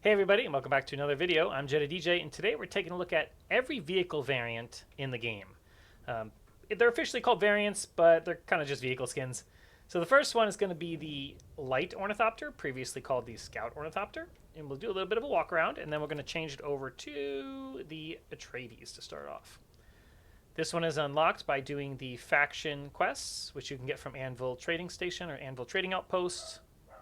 Hey everybody, and welcome back to another video. I'm Jetta DJ, and today we're taking a look at every vehicle variant in the game. Um, they're officially called variants, but they're kind of just vehicle skins. So the first one is going to be the Light Ornithopter, previously called the Scout Ornithopter. And we'll do a little bit of a walk around, and then we're going to change it over to the Atreides to start off. This one is unlocked by doing the faction quests, which you can get from Anvil Trading Station or Anvil Trading Outpost.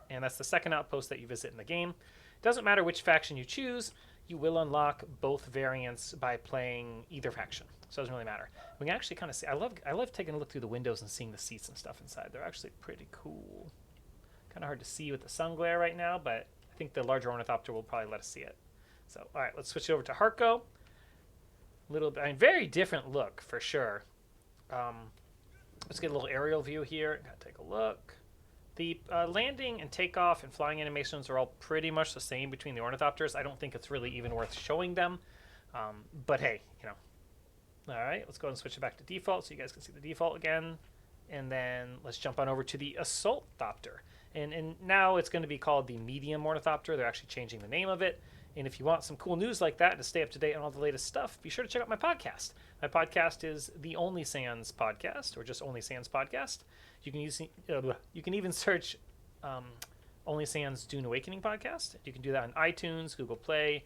And that's the second outpost that you visit in the game. It doesn't matter which faction you choose, you will unlock both variants by playing either faction. So it doesn't really matter. We can actually kind of see, I love taking a look through the windows and seeing the seats and stuff inside. They're actually pretty cool. Kind of hard to see with the sun glare right now, but I think the larger Ornithopter will probably let us see it. So, all right, let's switch over to Harco. Very different look for sure. Let's get a little aerial view here. Gotta take a look. The landing and takeoff and flying animations are all pretty much the same between the Ornithopters. I don't think it's really even worth showing them. But hey, you know. All right, let's go ahead and switch it back to default so you guys can see the default again. And then let's jump on over to the Assault Thopter. And now it's going to be called the Medium Ornithopter. They're actually changing the name of it. And if you want some cool news like that to stay up to date on all the latest stuff, be sure to check out my podcast. My podcast is the Only Sans Podcast, or just Only Sans Podcast. You can even search Only Sans Dune Awakening Podcast. You can do that on iTunes, Google Play,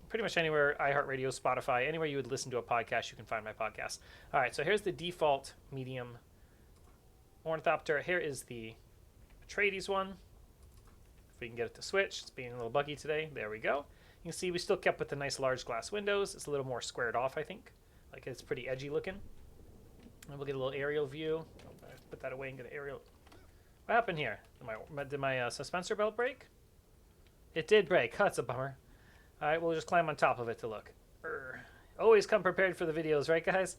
pretty much anywhere, iHeartRadio, Spotify, anywhere you would listen to a podcast, you can find my podcast. All right, so here's the default medium Ornithopter. Here is the Atreides one. We can get it to switch. It's being a little buggy today. There we go. You can see we still kept with the nice large glass windows. It's a little more squared off, I think. Like it's pretty edgy looking. And we'll get a little aerial view. Put that away and get an aerial. What happened here? Did my suspensor belt break? It did break. That's a bummer. All right, we'll just climb on top of it to look. Always come prepared for the videos, right, guys?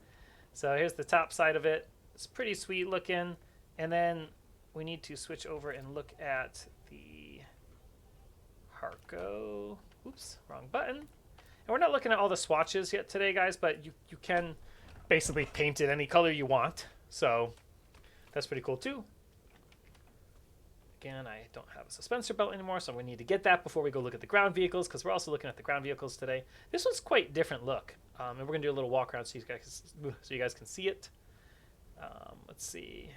So here's the top side of it. It's pretty sweet looking. And then we need to switch over and look at the Harco. Oops, wrong button. And we're not looking at all the swatches yet today, guys, but you can basically paint it any color you want. So that's pretty cool too. Again, I don't have a suspensor belt anymore, so we need to get that before we go look at the ground vehicles, because we're also looking at the ground vehicles today. This one's quite different look, and we're going to do a little walk around so you guys can see it. Let's see.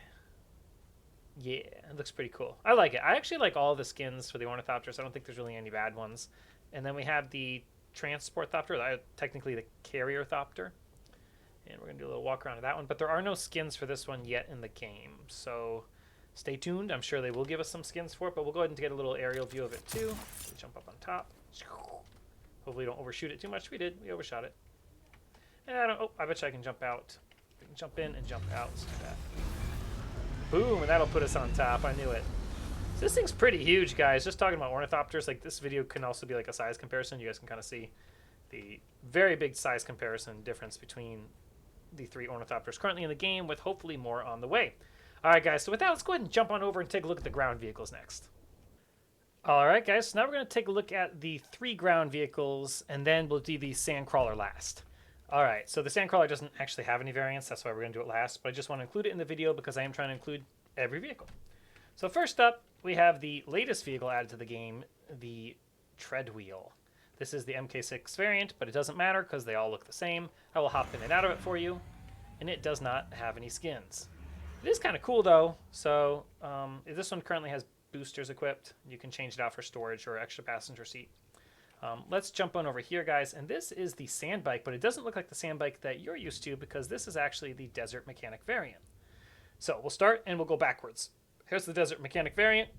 Yeah, it looks pretty cool. I like it. I actually like all the skins for the Ornithopters. I don't think there's really any bad ones. And then we have the Transport Thopter, technically the Carrier Thopter. And we're going to do a little walk around of that one. But there are no skins for this one yet in the game. So stay tuned. I'm sure they will give us some skins for it. But we'll go ahead and get a little aerial view of it too. We'll jump up on top. Hopefully we don't overshoot it too much. We did. We overshot it. And I bet you I can jump out. We can jump in and jump out. Let's do that. Boom, and that'll put us on top. I knew it. So this thing's pretty huge, guys. Just talking about Ornithopters, like this video can also be like a size comparison. You guys can kind of see the very big size comparison difference between the three Ornithopters currently in the game, with hopefully more on the way. All right, guys, so with that, let's go ahead and jump on over and take a look at the ground vehicles next. All right, guys, so now we're going to take a look at the three ground vehicles, and then we'll do the Sandcrawler last. All right, so the Sandcrawler doesn't actually have any variants. That's why we're going to do it last. But I just want to include it in the video because I am trying to include every vehicle. So first up, we have the latest vehicle added to the game, the Treadwheel. This is the MK6 variant, but it doesn't matter because they all look the same. I will hop in and out of it for you. And it does not have any skins. It is kind of cool, though. So this one currently has boosters equipped. You can change it out for storage or extra passenger seat. Let's jump on over here, guys, and this is the sand bike, but it doesn't look like the sand bike that you're used to because this is actually the Desert Mechanic variant. So we'll start and we'll go backwards. Here's the Desert Mechanic variant.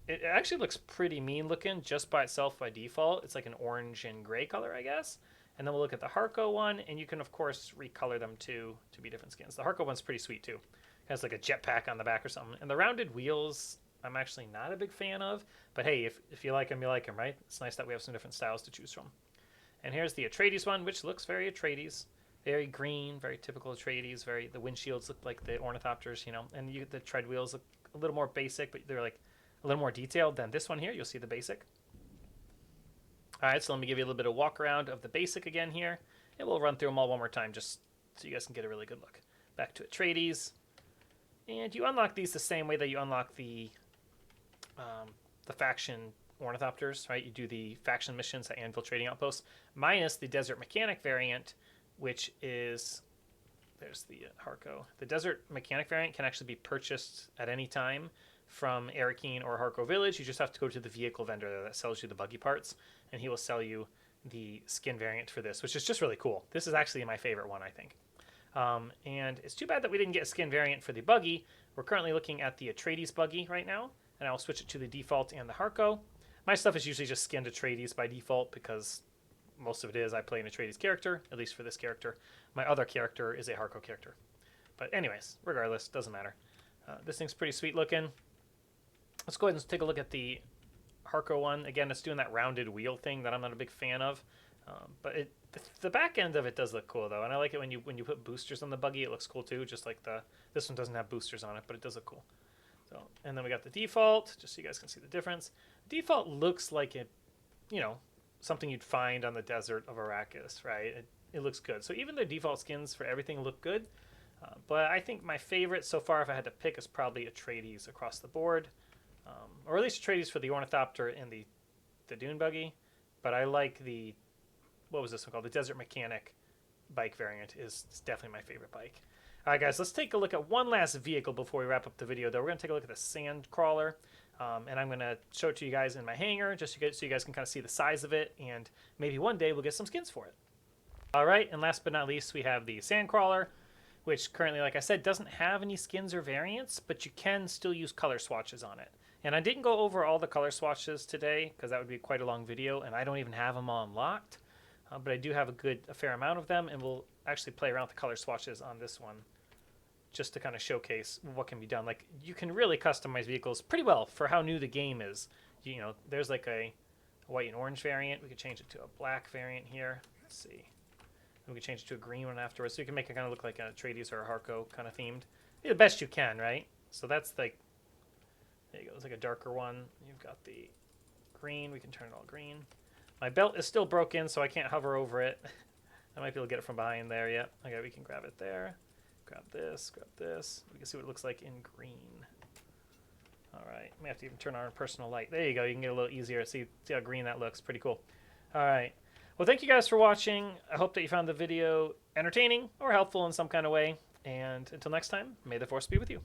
It actually looks pretty mean looking just by itself by default. It's like an orange and gray color, I guess. And then we'll look at the Harco one, and you can, of course, recolor them too to be different skins. The Harco one's pretty sweet, too. It has like a jetpack on the back or something. And the rounded wheels, I'm actually not a big fan of, but hey, if you like them, you like them, right? It's nice that we have some different styles to choose from. And here's the Atreides one, which looks very Atreides, very green, very typical Atreides. The windshields look like the Ornithopters, you know, and the tread wheels look a little more basic, but they're like a little more detailed than this one here. You'll see the basic. All right, so let me give you a little bit of walk around of the basic again here, and we'll run through them all one more time just so you guys can get a really good look. Back to Atreides, and you unlock these the same way that you unlock the faction Ornithopters, right? You do the faction missions at Anvil Trading Outpost, minus the Desert Mechanic variant, which is, there's the Harco. The Desert Mechanic variant can actually be purchased at any time from Arakeen or Harco Village. You just have to go to the vehicle vendor there that sells you the buggy parts, and he will sell you the skin variant for this, which is just really cool. This is actually my favorite one, I think. And it's too bad that we didn't get a skin variant for the buggy. We're currently looking at the Atreides buggy right now, and I'll switch it to the default and the Harco. My stuff is usually just skinned Atreides by default because most of it is I play an Atreides character, at least for this character. My other character is a Harco character. But anyways, regardless, doesn't matter. This thing's pretty sweet looking. Let's go ahead and take a look at the Harco one. Again, it's doing that rounded wheel thing that I'm not a big fan of. But the back end of it does look cool though, and I like it when you put boosters on the buggy. It looks cool too, just like this one doesn't have boosters on it, but it does look cool. So, and then we got the default, just so you guys can see the difference. Default looks like it, you know, something you'd find on the desert of Arrakis, right? It looks good. So even the default skins for everything look good, but I think my favorite so far, if I had to pick, is probably Atreides across the board, or at least Atreides for the Ornithopter and the Dune buggy. But I like the, what was this one called? The Desert Mechanic bike variant is definitely my favorite bike. All right, guys, let's take a look at one last vehicle before we wrap up the video, though. We're going to take a look at the sand crawler, and I'm going to show it to you guys in my hangar just so you guys can kind of see the size of it, and maybe one day we'll get some skins for it. All right, and last but not least, we have the sand crawler, which currently, like I said, doesn't have any skins or variants, but you can still use color swatches on it. And I didn't go over all the color swatches today because that would be quite a long video, and I don't even have them all unlocked. But I do have a fair amount of them, and we'll actually play around with the color swatches on this one just to kind of showcase what can be done. Like, you can really customize vehicles pretty well for how new the game is. You know, there's like a white and orange variant. We could change it to a black variant here. Let's see. And we could change it to a green one afterwards. So you can make it kind of look like a Atreides or a Harco kind of themed. The best you can, right? So that's like, there you go. It's like a darker one. You've got the green. We can turn it all green. My belt is still broken, so I can't hover over it. I might be able to get it from behind there. Yep. Okay, we can grab it there. Grab this, grab this. We can see what it looks like in green. All right. We have to even turn on our personal light. There you go. You can get a little easier. See how green that looks. Pretty cool. All right. Well, thank you guys for watching. I hope that you found the video entertaining or helpful in some kind of way. And until next time, may the Force be with you.